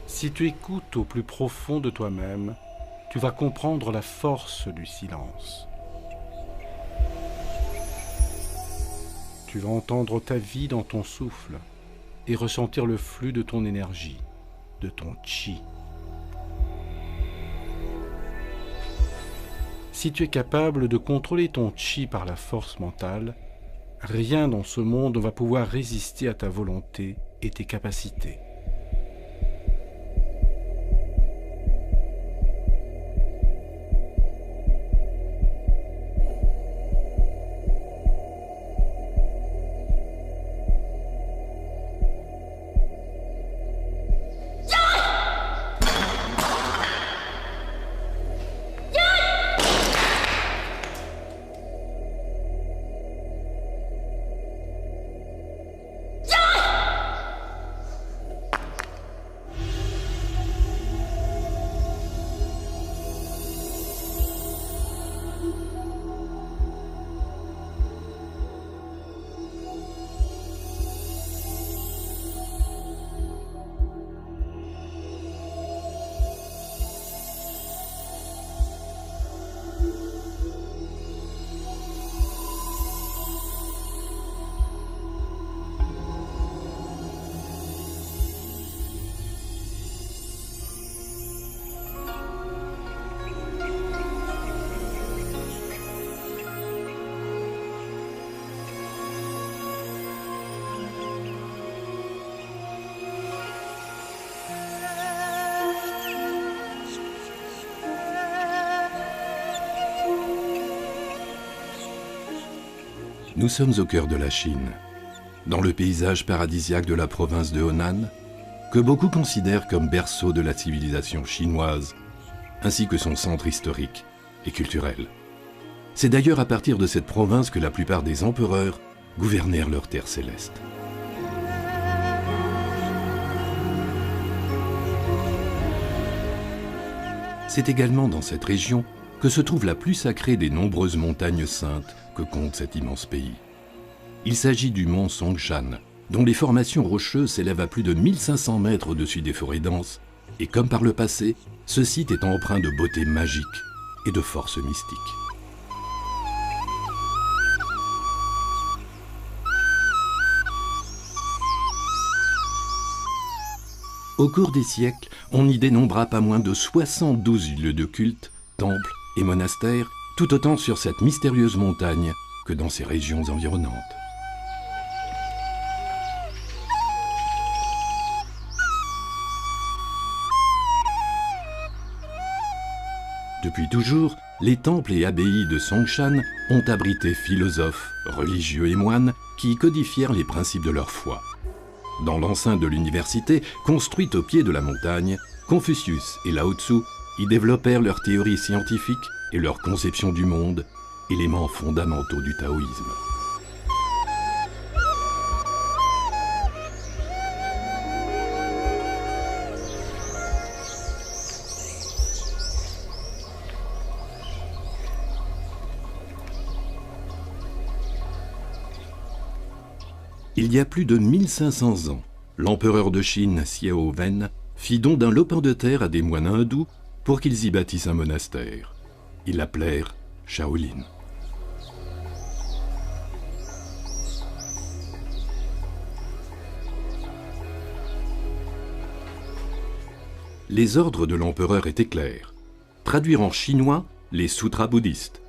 Si tu écoutes au plus profond de toi-même, tu vas comprendre la force du silence. Tu vas entendre ta vie dans ton souffle et ressentir le flux de ton énergie, de ton chi. Si tu es capable de contrôler ton chi par la force mentale, rien dans ce monde ne va pouvoir résister à ta volonté et tes capacités. Nous sommes au cœur de la Chine, dans le paysage paradisiaque de la province de Henan, que beaucoup considèrent comme berceau de la civilisation chinoise, ainsi que son centre historique et culturel. C'est d'ailleurs à partir de cette province que la plupart des empereurs gouvernèrent leur terre céleste. C'est également dans cette région que se trouve la plus sacrée des nombreuses montagnes saintes que compte cet immense pays. Il s'agit du mont Songshan, dont les formations rocheuses s'élèvent à plus de 1500 mètres au-dessus des forêts denses, et comme par le passé, ce site est empreint de beauté magique et de force mystique. Au cours des siècles, on y dénombra pas moins de 72 lieux de culte, temples et monastères, tout autant sur cette mystérieuse montagne que dans ses régions environnantes. Depuis toujours, les temples et abbayes de Songshan ont abrité philosophes, religieux et moines qui y codifièrent les principes de leur foi. Dans l'enceinte de l'université, construite au pied de la montagne, Confucius et Lao Tzu y développèrent leurs théories scientifiques et leur conception du monde, éléments fondamentaux du taoïsme. Il y a plus de 1500 ans, l'empereur de Chine, Xiao Wen, fit don d'un lopin de terre à des moines hindous pour qu'ils y bâtissent un monastère. Ils l'appelèrent Shaolin. Les ordres de l'empereur étaient clairs. Traduire en chinois les sutras bouddhistes.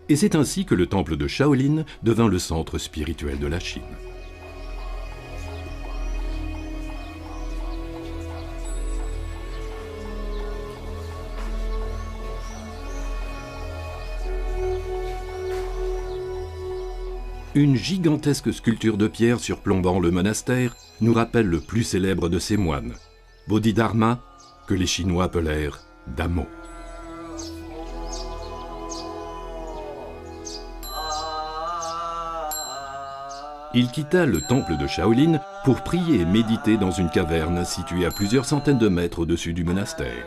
Et c'est ainsi que le temple de Shaolin devint le centre spirituel de la Chine. Une gigantesque sculpture de pierre surplombant le monastère nous rappelle le plus célèbre de ces moines, Bodhidharma, que les Chinois appelèrent Damo. Il quitta le temple de Shaolin pour prier et méditer dans une caverne située à plusieurs centaines de mètres au-dessus du monastère.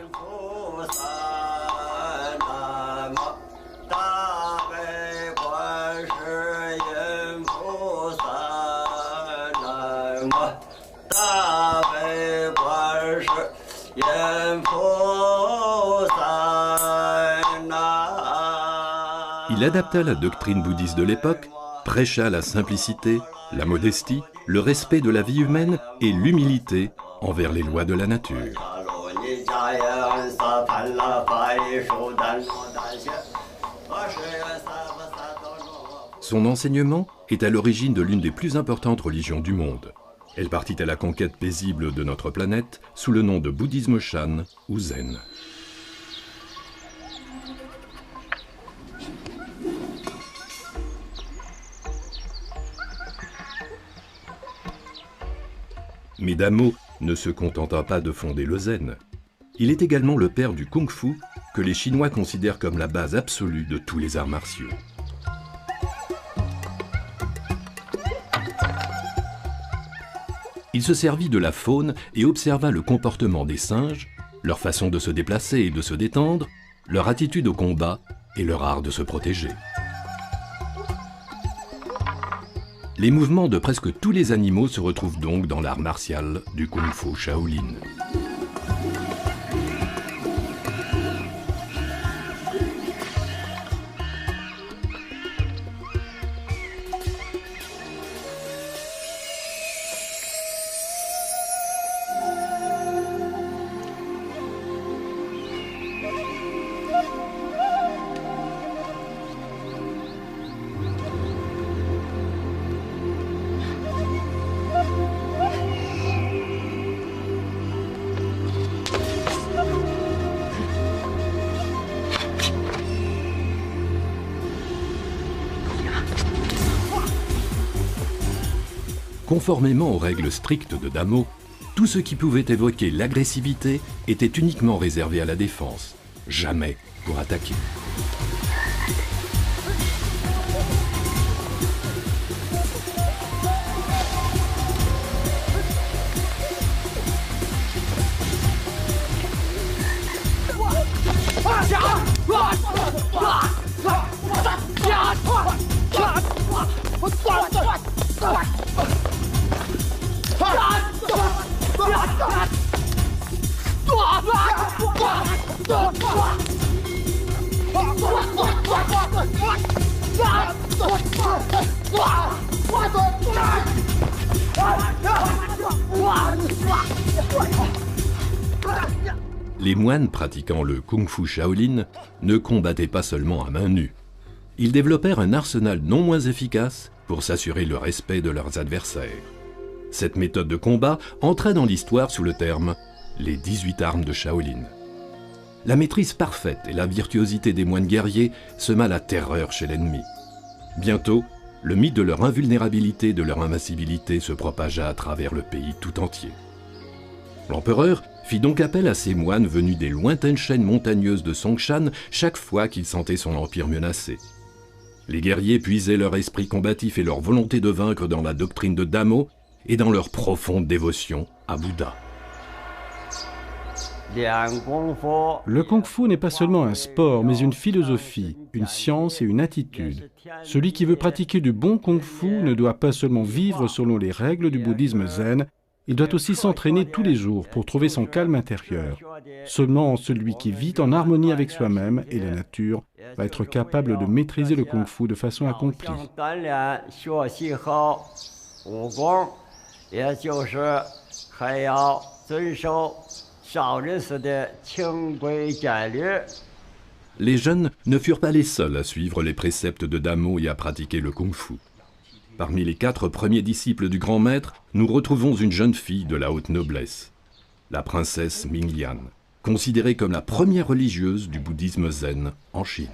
Il adapta la doctrine bouddhiste de l'époque, prêcha la simplicité, la modestie, le respect de la vie humaine et l'humilité envers les lois de la nature. Son enseignement est à l'origine de l'une des plus importantes religions du monde. Elle partit à la conquête paisible de notre planète sous le nom de bouddhisme Shan ou Zen. Mais Damo ne se contenta pas de fonder le Zen. Il est également le père du Kung Fu, que les Chinois considèrent comme la base absolue de tous les arts martiaux. Il se servit de la faune et observa le comportement des singes, leur façon de se déplacer et de se détendre, leur attitude au combat et leur art de se protéger. Les mouvements de presque tous les animaux se retrouvent donc dans l'art martial du Kung Fu Shaolin. Conformément aux règles strictes de Damo, tout ce qui pouvait évoquer l'agressivité était uniquement réservé à la défense, jamais pour attaquer. Les moines pratiquant le Kung Fu Shaolin ne combattaient pas seulement à main nue. Ils développèrent un arsenal non moins efficace pour s'assurer le respect de leurs adversaires. Cette méthode de combat entra dans l'histoire sous le terme « les 18 armes de Shaolin ». La maîtrise parfaite et la virtuosité des moines guerriers sema la terreur chez l'ennemi. Bientôt, le mythe de leur invulnérabilité et de leur invincibilité se propagea à travers le pays tout entier. L'empereur fit donc appel à ces moines venus des lointaines chaînes montagneuses de Songshan chaque fois qu'il sentait son empire menacé. Les guerriers puisaient leur esprit combatif et leur volonté de vaincre dans la doctrine de Damo et dans leur profonde dévotion à Bouddha. Le Kung Fu n'est pas seulement un sport, mais une philosophie, une science et une attitude. Celui qui veut pratiquer du bon Kung Fu ne doit pas seulement vivre selon les règles du bouddhisme zen, il doit aussi s'entraîner tous les jours pour trouver son calme intérieur. Seulement celui qui vit en harmonie avec soi-même et la nature va être capable de maîtriser le Kung Fu de façon accomplie. Les jeunes ne furent pas les seuls à suivre les préceptes de Damo et à pratiquer le Kung Fu. Parmi les 4 premiers disciples du grand maître, nous retrouvons une jeune fille de la haute noblesse, la princesse Minglian, considérée comme la première religieuse du bouddhisme zen en Chine.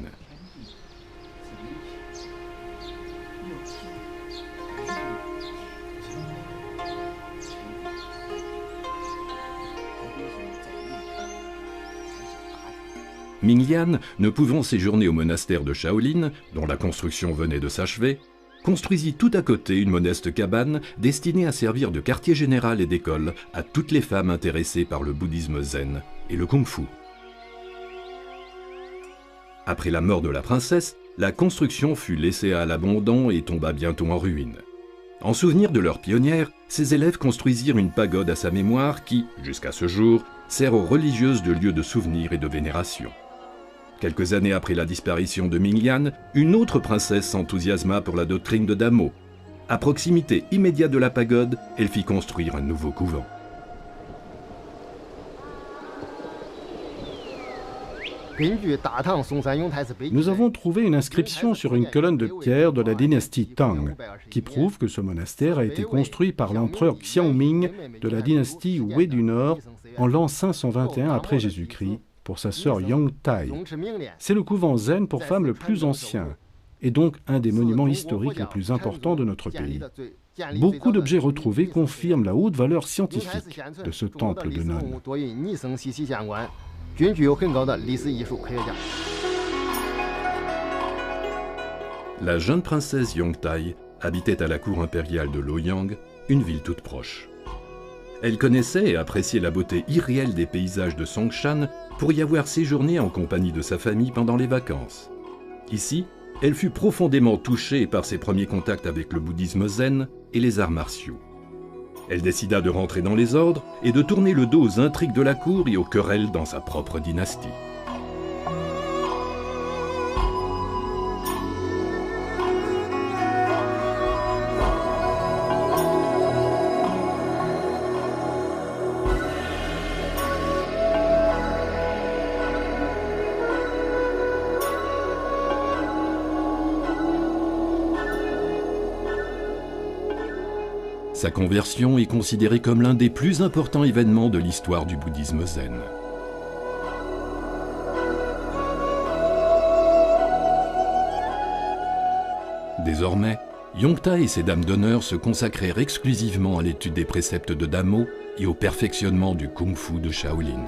Minglian, ne pouvant séjourner au monastère de Shaolin, dont la construction venait de s'achever, construisit tout à côté une modeste cabane destinée à servir de quartier général et d'école à toutes les femmes intéressées par le bouddhisme zen et le kung-fu. Après la mort de la princesse, la construction fut laissée à l'abandon et tomba bientôt en ruine. En souvenir de leur pionnière, ses élèves construisirent une pagode à sa mémoire qui, jusqu'à ce jour, sert aux religieuses de lieu de souvenir et de vénération. Quelques années après la disparition de Mingyan, une autre princesse s'enthousiasma pour la doctrine de Damo. À proximité immédiate de la pagode, elle fit construire un nouveau couvent. Nous avons trouvé une inscription sur une colonne de pierre de la dynastie Tang, qui prouve que ce monastère a été construit par l'empereur Xiaoming de la dynastie Wei du Nord en l'an 521 après Jésus-Christ pour sa sœur Yongtai. C'est le couvent zen pour femmes le plus ancien, et donc un des monuments historiques les plus importants de notre pays. Beaucoup d'objets retrouvés confirment la haute valeur scientifique de ce temple de nonnes. La jeune princesse Yongtai habitait à la cour impériale de Luoyang, une ville toute proche. Elle connaissait et appréciait la beauté irréelle des paysages de Songshan pour y avoir séjourné en compagnie de sa famille pendant les vacances. Ici, elle fut profondément touchée par ses premiers contacts avec le bouddhisme zen et les arts martiaux. Elle décida de rentrer dans les ordres et de tourner le dos aux intrigues de la cour et aux querelles dans sa propre dynastie. Sa conversion est considérée comme l'un des plus importants événements de l'histoire du bouddhisme zen. Désormais, Yongtai et ses dames d'honneur se consacrèrent exclusivement à l'étude des préceptes de Damo et au perfectionnement du kung-fu de Shaolin.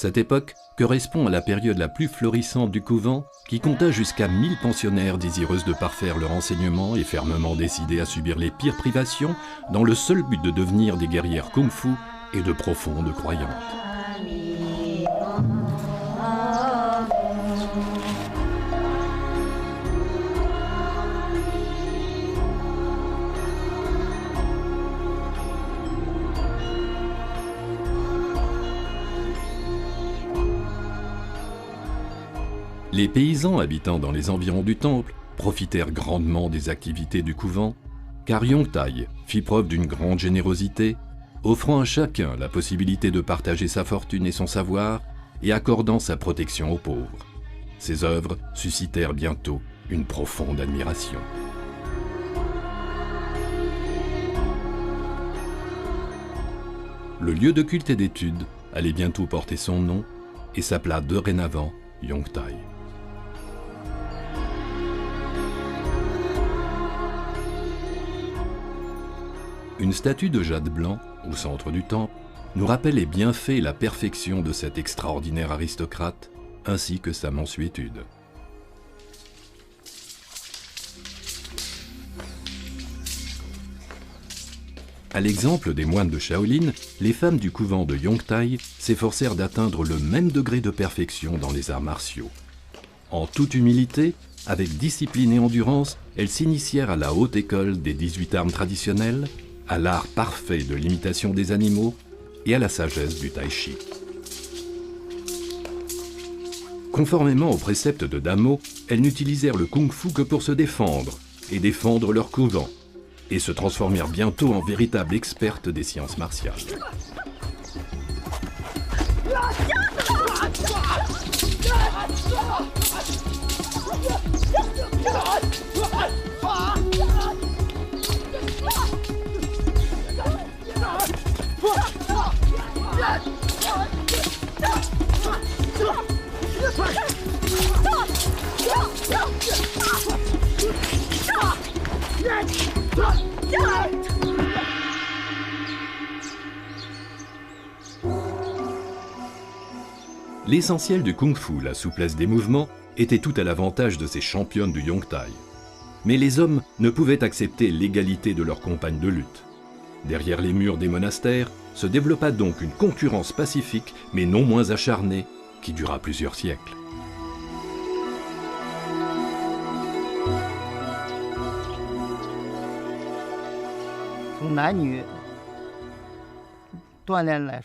Cette époque correspond à la période la plus florissante du couvent, qui compta jusqu'à 1000 pensionnaires désireuses de parfaire leur enseignement et fermement décidées à subir les pires privations dans le seul but de devenir des guerrières kung-fu et de profondes croyantes. Les paysans habitant dans les environs du temple profitèrent grandement des activités du couvent, car Yongtai fit preuve d'une grande générosité, offrant à chacun la possibilité de partager sa fortune et son savoir, et accordant sa protection aux pauvres. Ses œuvres suscitèrent bientôt une profonde admiration. Le lieu de culte et d'étude allait bientôt porter son nom et s'appela dorénavant Yongtai. Une statue de jade blanc, au centre du temple, nous rappelle les bienfaits et la perfection de cet extraordinaire aristocrate, ainsi que sa mansuétude. À l'exemple des moines de Shaolin, les femmes du couvent de Yongtai s'efforcèrent d'atteindre le même degré de perfection dans les arts martiaux. En toute humilité, avec discipline et endurance, elles s'initièrent à la haute école des 18 armes traditionnelles, à l'art parfait de l'imitation des animaux et à la sagesse du tai chi. Conformément aux préceptes de Damo, elles n'utilisèrent le kung-fu que pour se défendre et défendre leur couvent, et se transformèrent bientôt en véritables expertes des sciences martiales. L'essentiel du kung-fu, la souplesse des mouvements, était tout à l'avantage de ces championnes du Yongtai. Mais les hommes ne pouvaient accepter l'égalité de leurs compagnes de lutte. Derrière les murs des monastères se développa donc une concurrence pacifique, mais non moins acharnée, qui dura plusieurs siècles.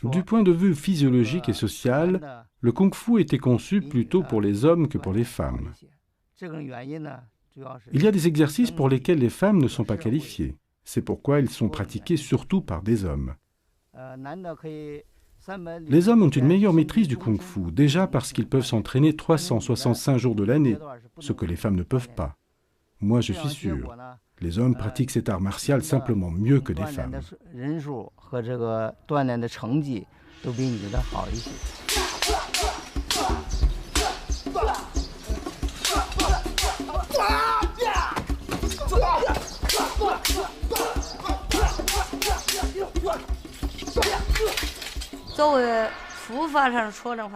Du point de vue physiologique et social, le kung-fu était conçu plutôt pour les hommes que pour les femmes. Il y a des exercices pour lesquels les femmes ne sont pas qualifiées. C'est pourquoi ils sont pratiqués surtout par des hommes. Les hommes ont une meilleure maîtrise du kung-fu, déjà parce qu'ils peuvent s'entraîner 365 jours de l'année, ce que les femmes ne peuvent pas. Moi, je suis sûr. Les hommes pratiquent cet art martial simplement mieux que des femmes.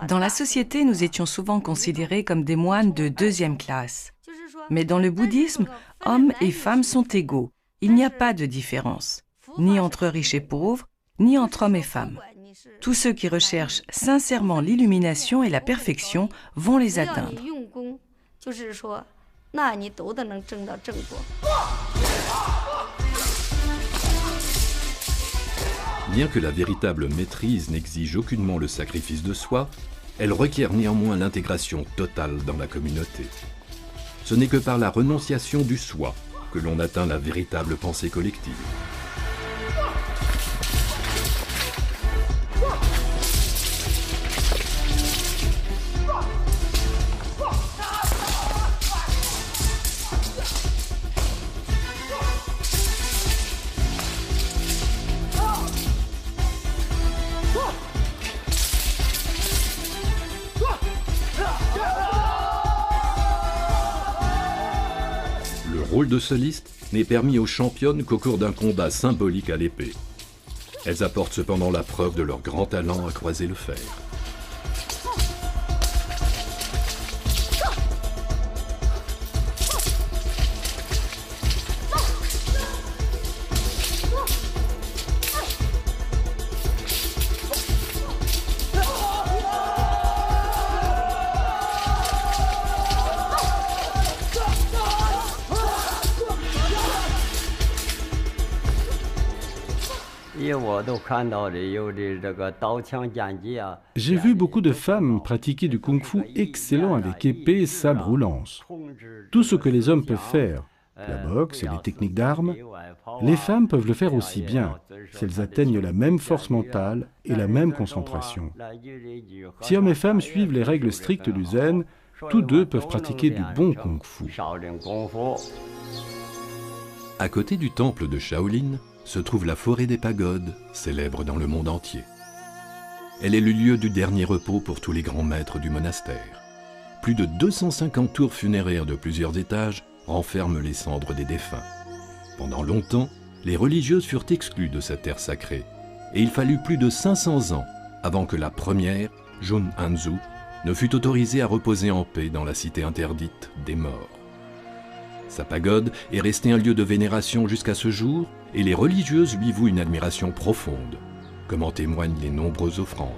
Dans la société, nous étions souvent considérés comme des moines de deuxième classe. Mais dans le bouddhisme, hommes et femmes sont égaux. Il n'y a pas de différence, ni entre riches et pauvres, ni entre hommes et femmes. Tous ceux qui recherchent sincèrement l'illumination et la perfection vont les atteindre. Bien que la véritable maîtrise n'exige aucunement le sacrifice de soi, elle requiert néanmoins l'intégration totale dans la communauté. Ce n'est que par la renonciation du soi que l'on atteint la véritable pensée collective. Le rôle de soliste n'est permis aux championnes qu'au cours d'un combat symbolique à l'épée. Elles apportent cependant la preuve de leur grand talent à croiser le fer. J'ai vu beaucoup de femmes pratiquer du kung-fu excellent avec épée, sabre ou lance. Tout ce que les hommes peuvent faire, la boxe et les techniques d'armes, les femmes peuvent le faire aussi bien, si elles atteignent la même force mentale et la même concentration. Si hommes et femmes suivent les règles strictes du zen, tous deux peuvent pratiquer du bon kung-fu. À côté du temple de Shaolin se trouve la forêt des pagodes, célèbre dans le monde entier. Elle est le lieu du dernier repos pour tous les grands maîtres du monastère. Plus de 250 tours funéraires de plusieurs étages renferment les cendres des défunts. Pendant longtemps, les religieuses furent exclues de cette terre sacrée, et il fallut plus de 500 ans avant que la première, Jun Hanzu, ne fut autorisée à reposer en paix dans la cité interdite des morts. Sa pagode est restée un lieu de vénération jusqu'à ce jour, et les religieuses lui vouent une admiration profonde, comme en témoignent les nombreuses offrandes.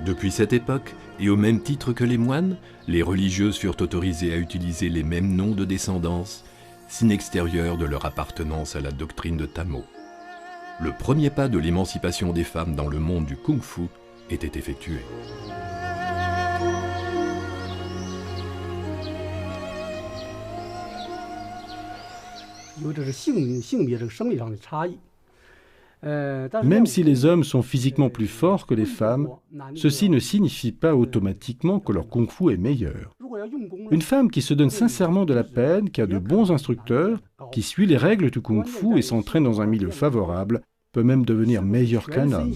Depuis cette époque, et au même titre que les moines, les religieuses furent autorisées à utiliser les mêmes noms de descendance, signe extérieur de leur appartenance à la doctrine de Tamo. Le premier pas de l'émancipation des femmes dans le monde du kung-fu était effectué. Même si les hommes sont physiquement plus forts que les femmes, ceci ne signifie pas automatiquement que leur kung-fu est meilleur. Une femme qui se donne sincèrement de la peine, qui a de bons instructeurs, qui suit les règles du kung-fu et s'entraîne dans un milieu favorable, peut même devenir meilleure qu'un homme.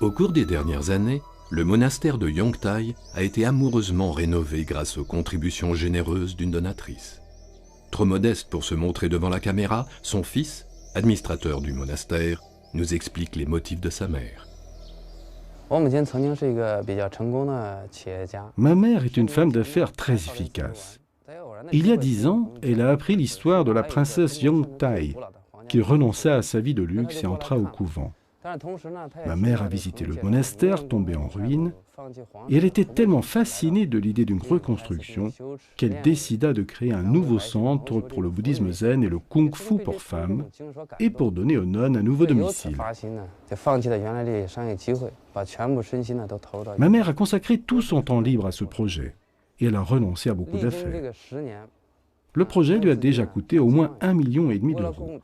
Au cours des dernières années, le monastère de Yongtai a été amoureusement rénové grâce aux contributions généreuses d'une donatrice. Trop modeste pour se montrer devant la caméra, son fils, administrateur du monastère, nous explique les motifs de sa mère. Ma mère est une femme d'affaires très efficace. Il y a 10 ans, elle a appris l'histoire de la princesse Yongtai, qui renonça à sa vie de luxe et entra au couvent. Ma mère a visité le monastère tombé en ruine, et elle était tellement fascinée de l'idée d'une reconstruction qu'elle décida de créer un nouveau centre pour le bouddhisme zen et le kung-fu pour femmes, et pour donner aux nonnes un nouveau domicile. Ma mère a consacré tout son temps libre à ce projet, et elle a renoncé à beaucoup d'affaires. Le projet lui a déjà coûté au moins 1,5 million d'euros.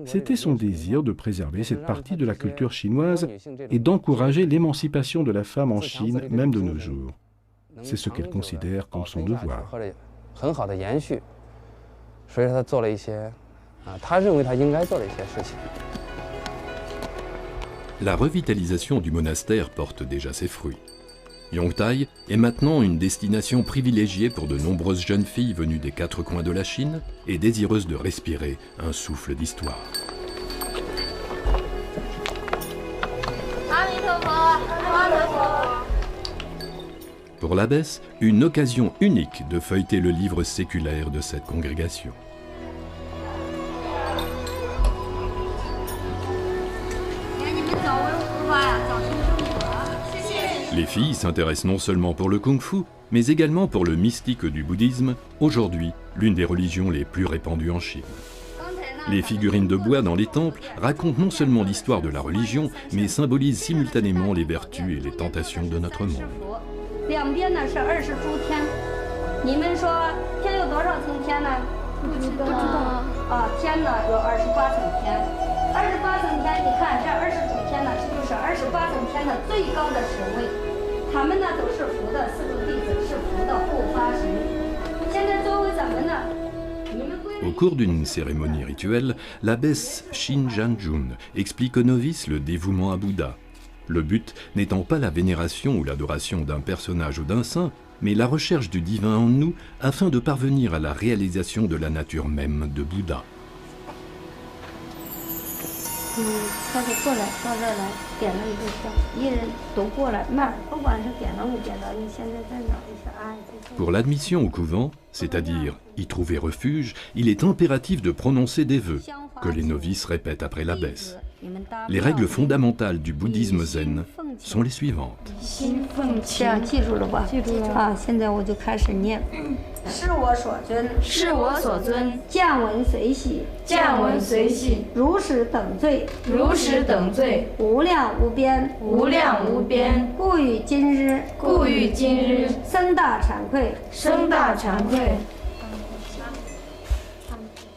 C'était son désir de préserver cette partie de la culture chinoise et d'encourager l'émancipation de la femme en Chine, même de nos jours. C'est ce qu'elle considère comme son devoir. La revitalisation du monastère porte déjà ses fruits. Yongtai est maintenant une destination privilégiée pour de nombreuses jeunes filles venues des 4 coins de la Chine et désireuses de respirer un souffle d'histoire. Pour l'abbesse, une occasion unique de feuilleter le livre séculaire de cette congrégation. Les filles s'intéressent non seulement pour le kung-fu, mais également pour le mystique du bouddhisme, aujourd'hui l'une des religions les plus répandues en Chine. Les figurines de bois dans les temples racontent non seulement l'histoire de la religion, mais symbolisent simultanément les vertus et les tentations de notre monde. Au cours d'une cérémonie rituelle, l'abbesse Shin Janjun explique aux novices le dévouement à Bouddha. Le but n'étant pas la vénération ou l'adoration d'un personnage ou d'un saint, mais la recherche du divin en nous afin de parvenir à la réalisation de la nature même de Bouddha. Pour l'admission au couvent, c'est-à-dire y trouver refuge, il est impératif de prononcer des vœux, que les novices répètent après l'abbesse. Les règles fondamentales du bouddhisme zen sont les suivantes.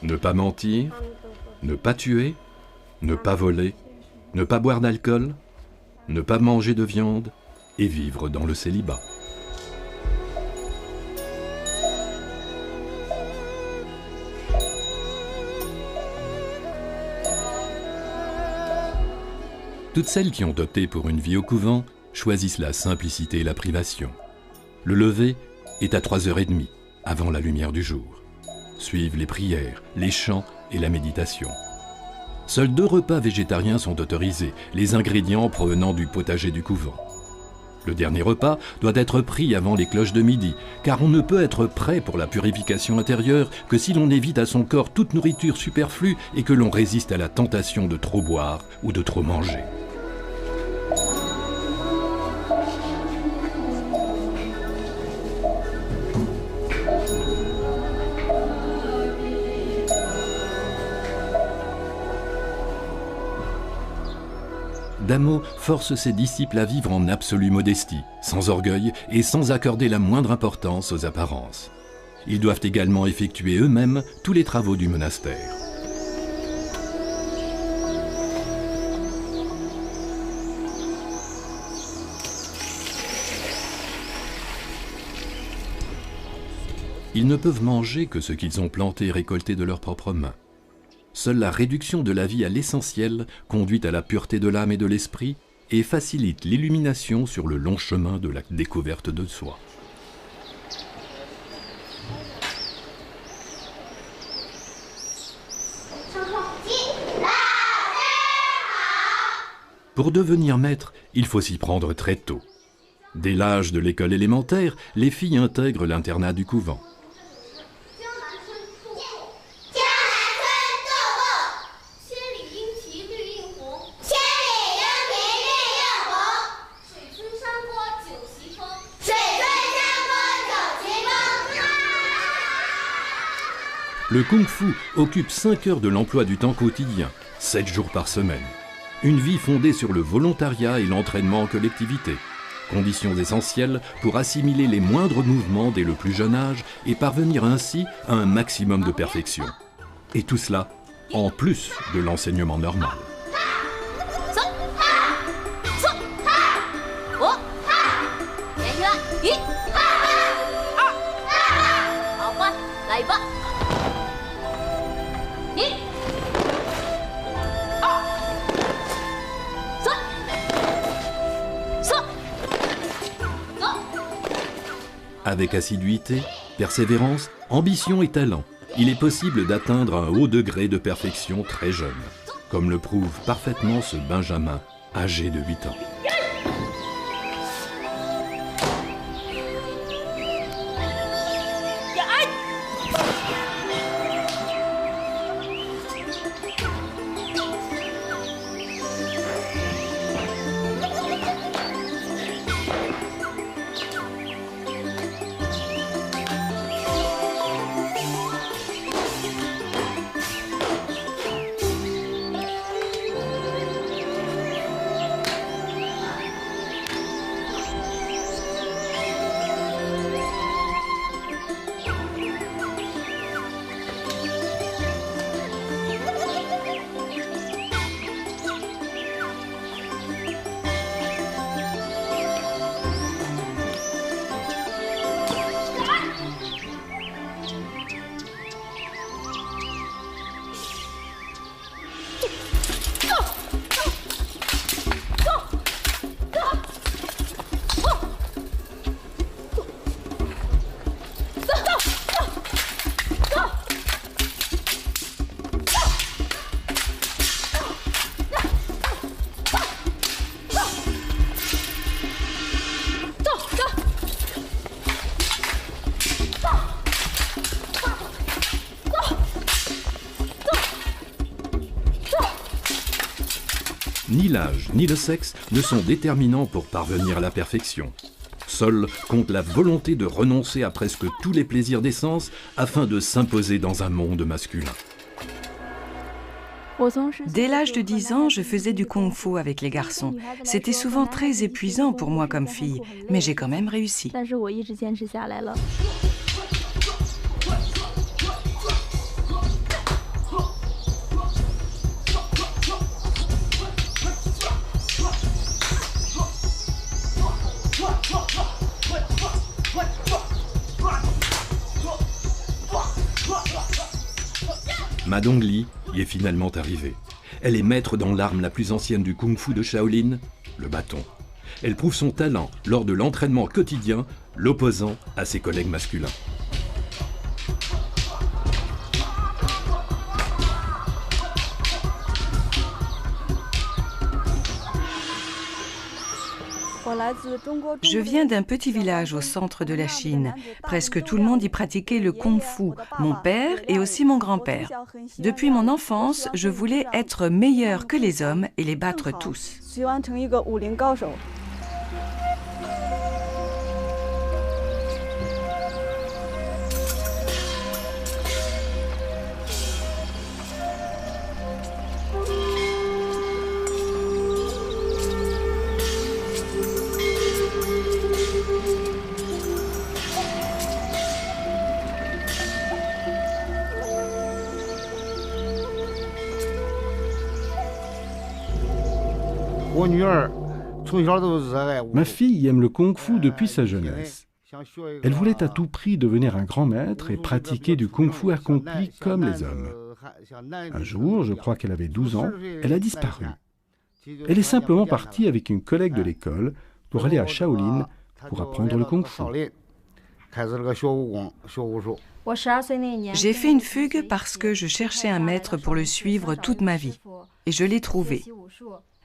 Ne pas mentir, ne pas tuer, ne pas voler, ne pas boire d'alcool, ne pas manger de viande et vivre dans le célibat. Toutes celles qui ont opté pour une vie au couvent choisissent la simplicité et la privation. Le lever est à 3h30, avant la lumière du jour. Suivent les prières, les chants et la méditation. Seuls 2 repas végétariens sont autorisés, les ingrédients provenant du potager du couvent. Le dernier repas doit être pris avant les cloches de midi, car on ne peut être prêt pour la purification intérieure que si l'on évite à son corps toute nourriture superflue et que l'on résiste à la tentation de trop boire ou de trop manger. Damo force ses disciples à vivre en absolue modestie, sans orgueil et sans accorder la moindre importance aux apparences. Ils doivent également effectuer eux-mêmes tous les travaux du monastère. Ils ne peuvent manger que ce qu'ils ont planté et récolté de leurs propres mains. Seule la réduction de la vie à l'essentiel, conduite à la pureté de l'âme et de l'esprit, et facilite l'illumination sur le long chemin de la découverte de soi. Pour devenir maître, il faut s'y prendre très tôt. Dès l'âge de l'école élémentaire, les filles intègrent l'internat du couvent. Le kung-fu occupe 5 heures de l'emploi du temps quotidien, 7 jours par semaine. Une vie fondée sur le volontariat et l'entraînement en collectivité. Conditions essentielles pour assimiler les moindres mouvements dès le plus jeune âge et parvenir ainsi à un maximum de perfection. Et tout cela en plus de l'enseignement normal. Avec assiduité, persévérance, ambition et talent, il est possible d'atteindre un haut degré de perfection très jeune, comme le prouve parfaitement ce Benjamin, âgé de 8 ans. Ni l'âge ni le sexe ne sont déterminants pour parvenir à la perfection. Seul compte la volonté de renoncer à presque tous les plaisirs des sens afin de s'imposer dans un monde masculin. Dès l'âge de 10 ans, je faisais du kung-fu avec les garçons. C'était souvent très épuisant pour moi comme fille, mais j'ai quand même réussi. Ma Dongli y est finalement arrivée. Elle est maître dans l'arme la plus ancienne du kung-fu de Shaolin, le bâton. Elle prouve son talent lors de l'entraînement quotidien, l'opposant à ses collègues masculins. Je viens d'un petit village au centre de la Chine. Presque tout le monde y pratiquait le kung-fu, mon père et aussi mon grand-père. Depuis mon enfance, je voulais être meilleur que les hommes et les battre tous. Ma fille aime le kung-fu depuis sa jeunesse. Elle voulait à tout prix devenir un grand maître et pratiquer du kung-fu accompli comme les hommes. Un jour, je crois qu'elle avait 12 ans, elle a disparu. Elle est simplement partie avec une collègue de l'école pour aller à Shaolin pour apprendre le kung-fu. J'ai fait une fugue parce que je cherchais un maître pour le suivre toute ma vie. Et je l'ai trouvé.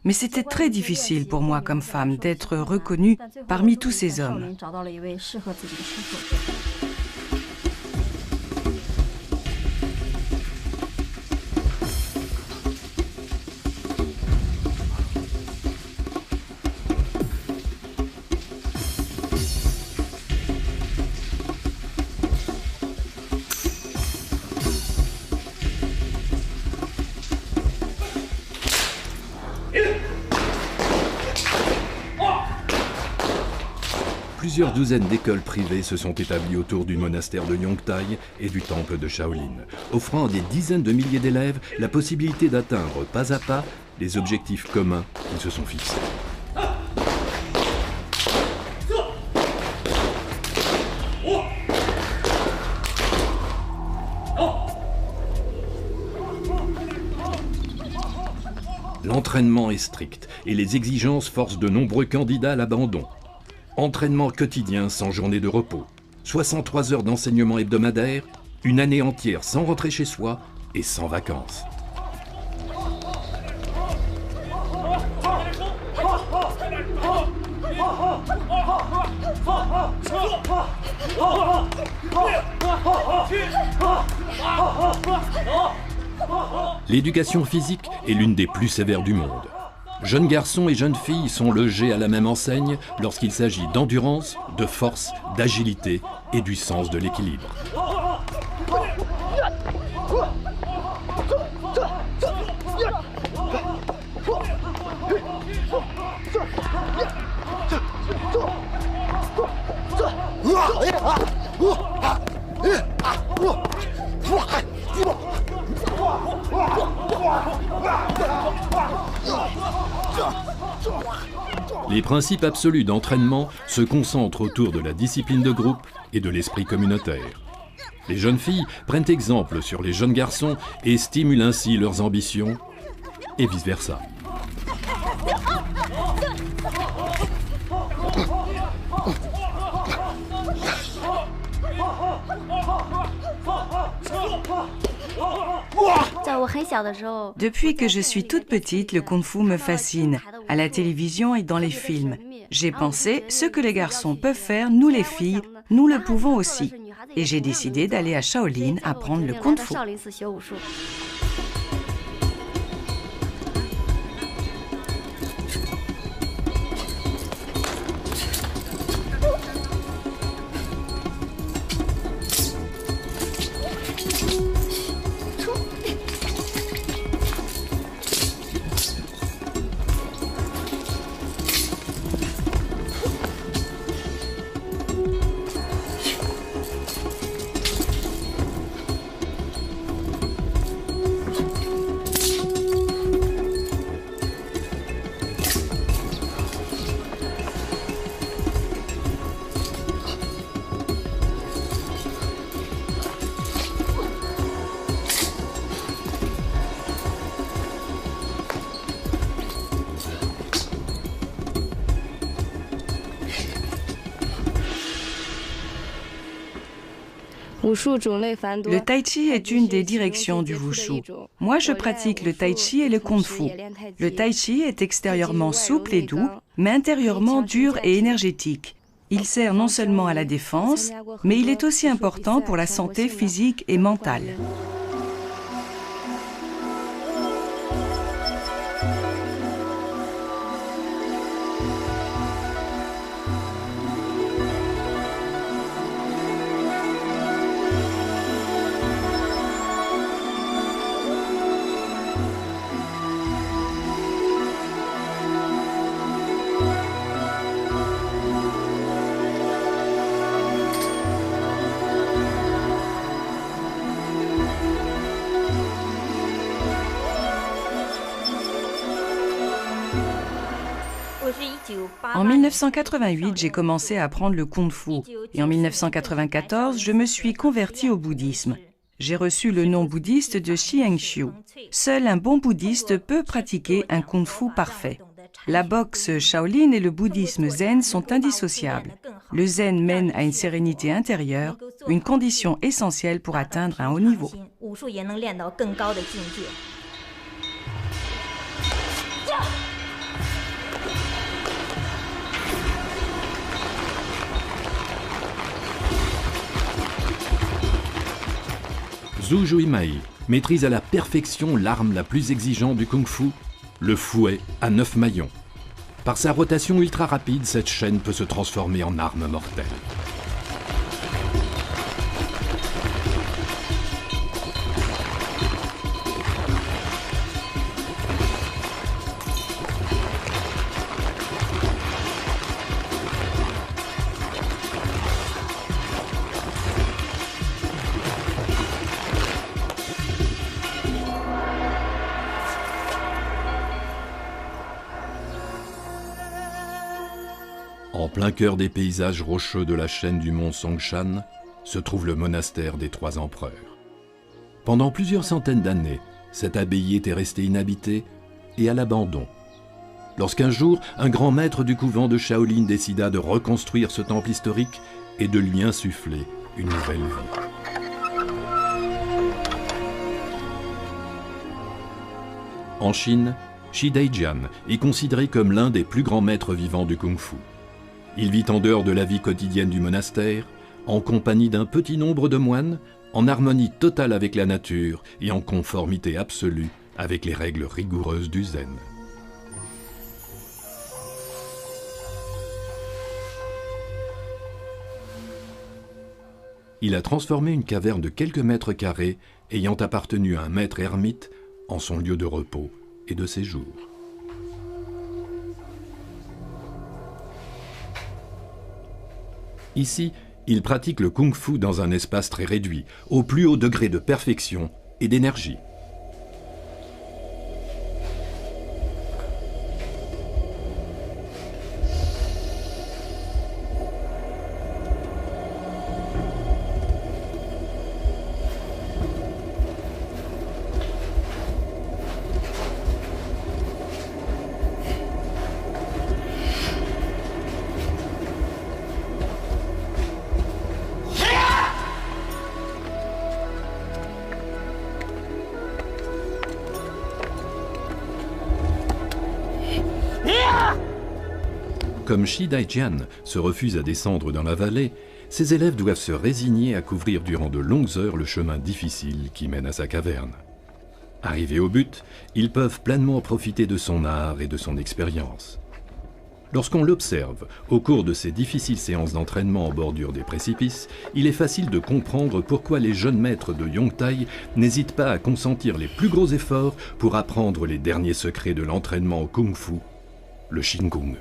Mais c'était très difficile pour moi comme femme d'être reconnue parmi tous ces hommes. Plusieurs douzaines d'écoles privées se sont établies autour du monastère de Yongtai et du temple de Shaolin, offrant à des dizaines de milliers d'élèves la possibilité d'atteindre pas à pas les objectifs communs qu'ils se sont fixés. L'entraînement est strict et les exigences forcent de nombreux candidats à l'abandon. Entraînement quotidien sans journée de repos, 63 heures d'enseignement hebdomadaire, une année entière sans rentrer chez soi et sans vacances. L'éducation physique est l'une des plus sévères du monde. Jeunes garçons et jeunes filles sont logés à la même enseigne lorsqu'il s'agit d'endurance, de force, d'agilité et du sens de l'équilibre. Les principes absolus d'entraînement se concentrent autour de la discipline de groupe et de l'esprit communautaire. Les jeunes filles prennent exemple sur les jeunes garçons et stimulent ainsi leurs ambitions, et vice-versa. Depuis que je suis toute petite, le kung-fu me fascine, à la télévision et dans les films. J'ai pensé, ce que les garçons peuvent faire, nous les filles, nous le pouvons aussi. Et j'ai décidé d'aller à Shaolin apprendre le kung-fu. Le tai chi est une des directions du wushu. Moi, je pratique le tai chi et le kung-fu. Le tai chi est extérieurement souple et doux, mais intérieurement dur et énergétique. Il sert non seulement à la défense, mais il est aussi important pour la santé physique et mentale. En 1988, j'ai commencé à apprendre le kung-fu et en 1994, je me suis convertie au bouddhisme. J'ai reçu le nom bouddhiste de Xianxiu. Seul un bon bouddhiste peut pratiquer un kung-fu parfait. La boxe Shaolin et le bouddhisme zen sont indissociables. Le zen mène à une sérénité intérieure, une condition essentielle pour atteindre un haut niveau. Zhu Juimai maîtrise à la perfection l'arme la plus exigeante du kung-fu, le fouet à 9 maillons. Par sa rotation ultra rapide, cette chaîne peut se transformer en arme mortelle. En plein cœur des paysages rocheux de la chaîne du mont Songshan se trouve le monastère des 3 empereurs. Pendant plusieurs centaines d'années, cette abbaye était restée inhabitée et à l'abandon. Lorsqu'un jour, un grand maître du couvent de Shaolin décida de reconstruire ce temple historique et de lui insuffler une nouvelle vie. En Chine, Shi Daijian est considéré comme l'un des plus grands maîtres vivants du kung-fu. Il vit en dehors de la vie quotidienne du monastère, en compagnie d'un petit nombre de moines, en harmonie totale avec la nature et en conformité absolue avec les règles rigoureuses du zen. Il a transformé une caverne de quelques mètres carrés ayant appartenu à un maître ermite en son lieu de repos et de séjour. Ici, il pratique le kung-fu dans un espace très réduit, au plus haut degré de perfection et d'énergie. Comme Shi Daijian se refuse à descendre dans la vallée, ses élèves doivent se résigner à couvrir durant de longues heures le chemin difficile qui mène à sa caverne. Arrivés au but, ils peuvent pleinement profiter de son art et de son expérience. Lorsqu'on l'observe au cours de ces difficiles séances d'entraînement en bordure des précipices, il est facile de comprendre pourquoi les jeunes maîtres de Yongtai n'hésitent pas à consentir les plus gros efforts pour apprendre les derniers secrets de l'entraînement au kung-fu, le Qigong.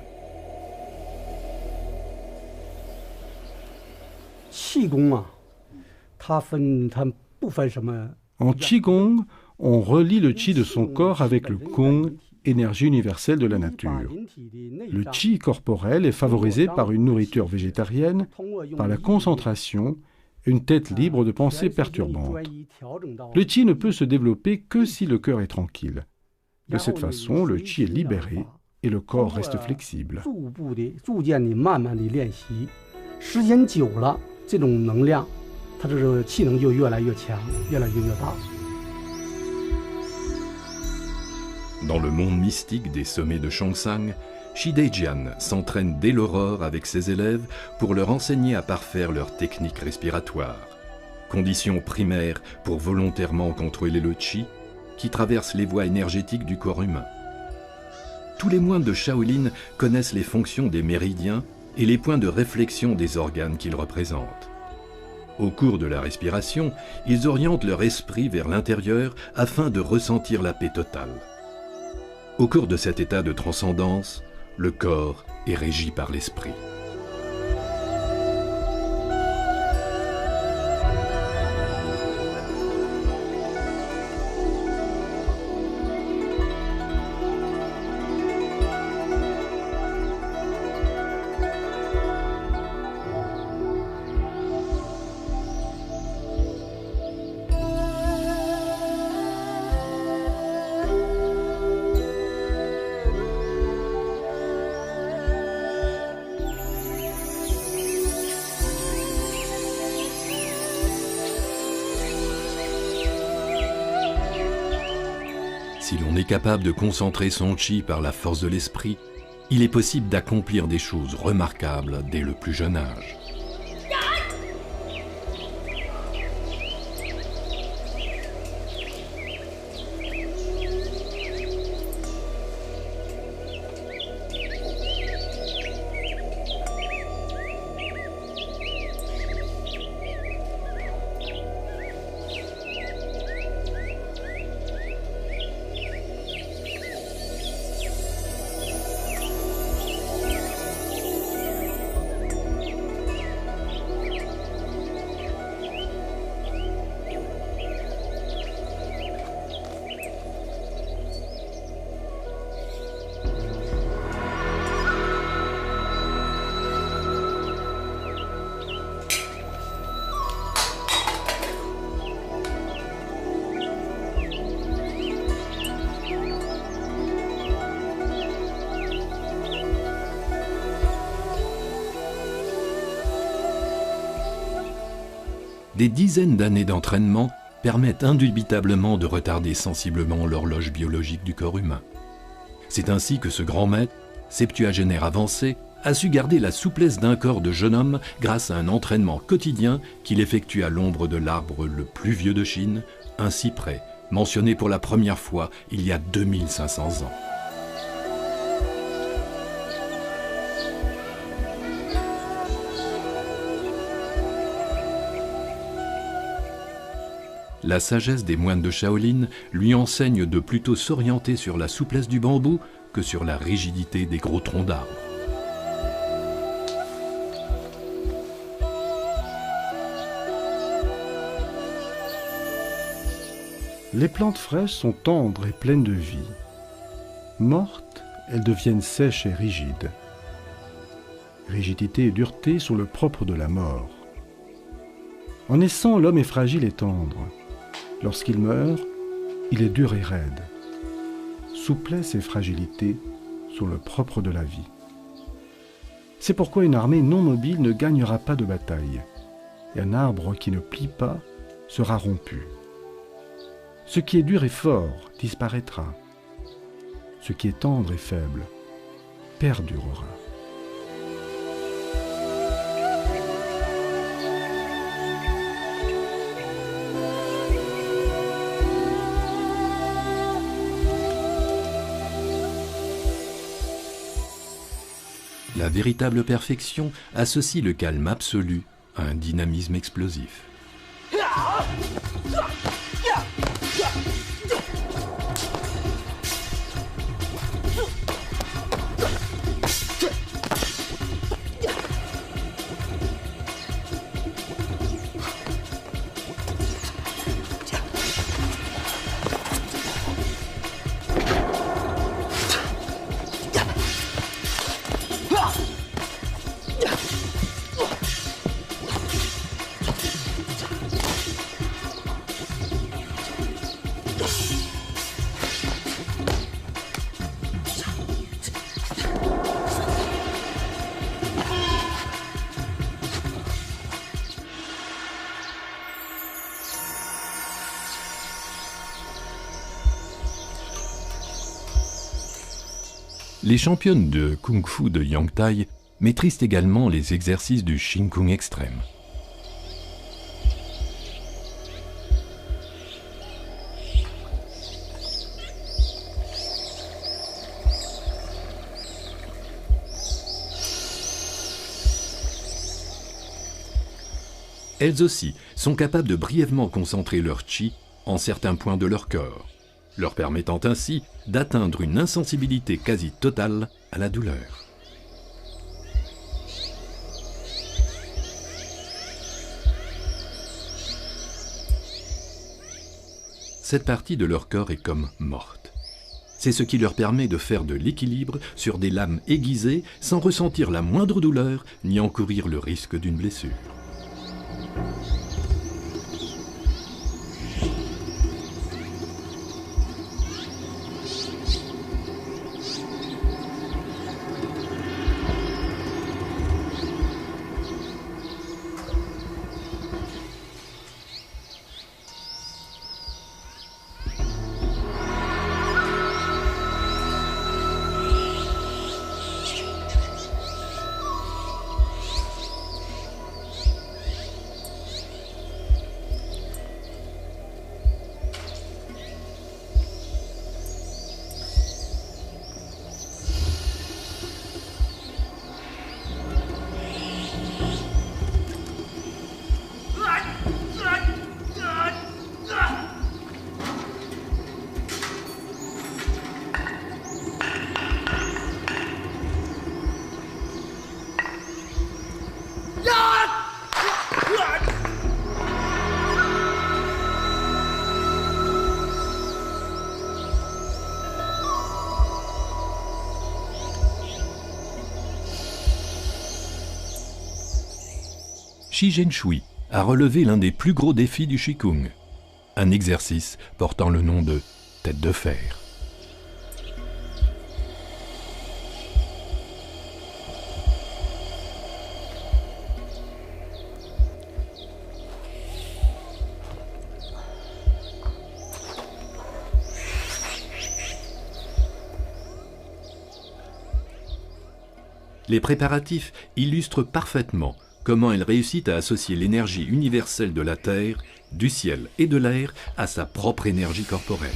En Qigong, on relie le Qi de son corps avec le Gong, énergie universelle de la nature. Le Qi corporel est favorisé par une nourriture végétarienne, par la concentration, une tête libre de pensées perturbantes. Le Qi ne peut se développer que si le cœur est tranquille. De cette façon, le Qi est libéré et le corps reste flexible. Dans le monde mystique des sommets de Chongsang, Shi Daijian s'entraîne dès l'aurore avec ses élèves pour leur enseigner à parfaire leur technique respiratoire, condition primaire pour volontairement contrôler le Qi qui traverse les voies énergétiques du corps humain. Tous les moines de Shaolin connaissent les fonctions des méridiens et les points de réflexion des organes qu'ils représentent. Au cours de la respiration, ils orientent leur esprit vers l'intérieur afin de ressentir la paix totale. Au cours de cet état de transcendance, le corps est régi par l'esprit. Si l'on est capable de concentrer son chi par la force de l'esprit, il est possible d'accomplir des choses remarquables dès le plus jeune âge. Des dizaines d'années d'entraînement permettent indubitablement de retarder sensiblement l'horloge biologique du corps humain. C'est ainsi que ce grand maître, septuagénaire avancé, a su garder la souplesse d'un corps de jeune homme grâce à un entraînement quotidien qu'il effectue à l'ombre de l'arbre le plus vieux de Chine, un cyprès, mentionné pour la première fois il y a 2500 ans. La sagesse des moines de Shaolin lui enseigne de plutôt s'orienter sur la souplesse du bambou que sur la rigidité des gros troncs d'arbres. Les plantes fraîches sont tendres et pleines de vie. Mortes, elles deviennent sèches et rigides. Rigidité et dureté sont le propre de la mort. En naissant, l'homme est fragile et tendre. Lorsqu'il meurt, il est dur et raide. Souplesse et fragilité sont le propre de la vie. C'est pourquoi une armée non mobile ne gagnera pas de bataille, et un arbre qui ne plie pas sera rompu. Ce qui est dur et fort disparaîtra. Ce qui est tendre et faible perdurera. La véritable perfection associe le calme absolu à un dynamisme explosif. Les championnes de kung-fu de Yangtai maîtrisent également les exercices du Shin Kung extrême. Elles aussi sont capables de brièvement concentrer leur chi en certains points de leur corps, leur permettant ainsi d'atteindre une insensibilité quasi totale à la douleur. Cette partie de leur corps est comme morte. C'est ce qui leur permet de faire de l'équilibre sur des lames aiguisées sans ressentir la moindre douleur ni encourir le risque d'une blessure. Shi Zhenshui a relevé l'un des plus gros défis du Qigong, un exercice portant le nom de tête de fer. Les préparatifs illustrent parfaitement comment elle réussit à associer l'énergie universelle de la Terre, du ciel et de l'air à sa propre énergie corporelle.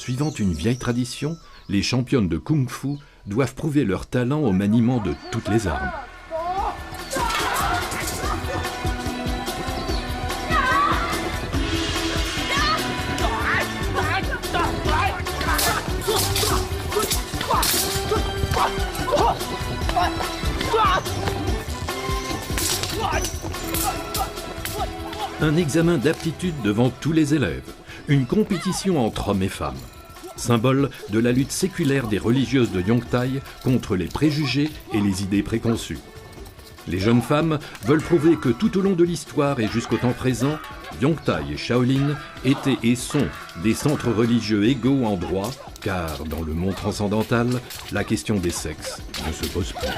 Suivant une vieille tradition, les championnes de Kung-Fu doivent prouver leur talent au maniement de toutes les armes. Un examen d'aptitude devant tous les élèves, une compétition entre hommes et femmes. Symbole de la lutte séculaire des religieuses de Yongtai contre les préjugés et les idées préconçues. Les jeunes femmes veulent prouver que tout au long de l'histoire et jusqu'au temps présent, Yongtai et Shaolin étaient et sont des centres religieux égaux en droit, car dans le monde transcendantal, la question des sexes ne se pose plus.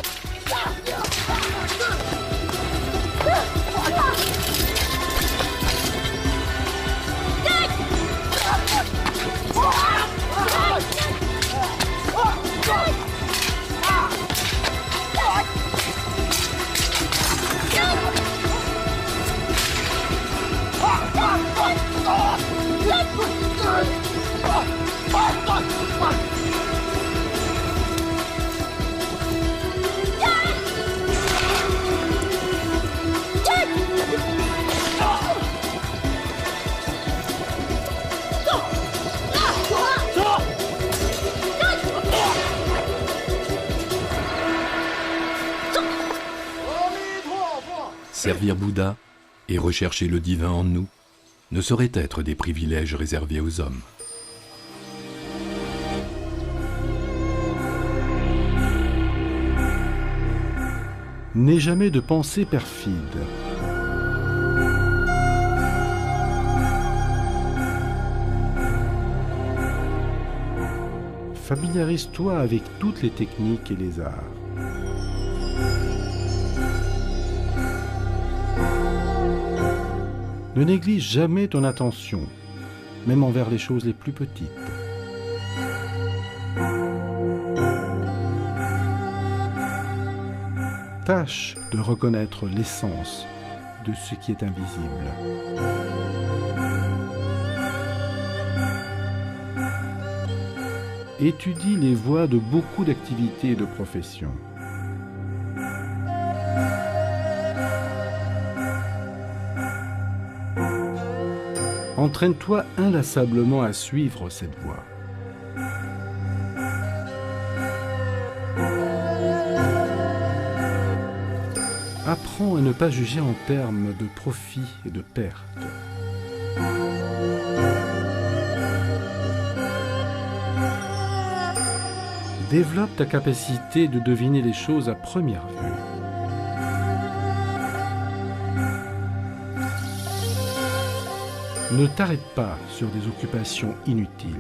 Servir Bouddha et rechercher le divin en nous ne saurait être des privilèges réservés aux hommes. N'aie jamais de pensée perfide. Familiarise-toi avec toutes les techniques et les arts. Ne néglige jamais ton attention, même envers les choses les plus petites. Tâche de reconnaître l'essence de ce qui est invisible. Étudie les voies de beaucoup d'activités et de professions. Entraîne-toi inlassablement à suivre cette voie. Apprends à ne pas juger en termes de profit et de perte. Développe ta capacité de deviner les choses à première vue. Ne t'arrête pas sur des occupations inutiles.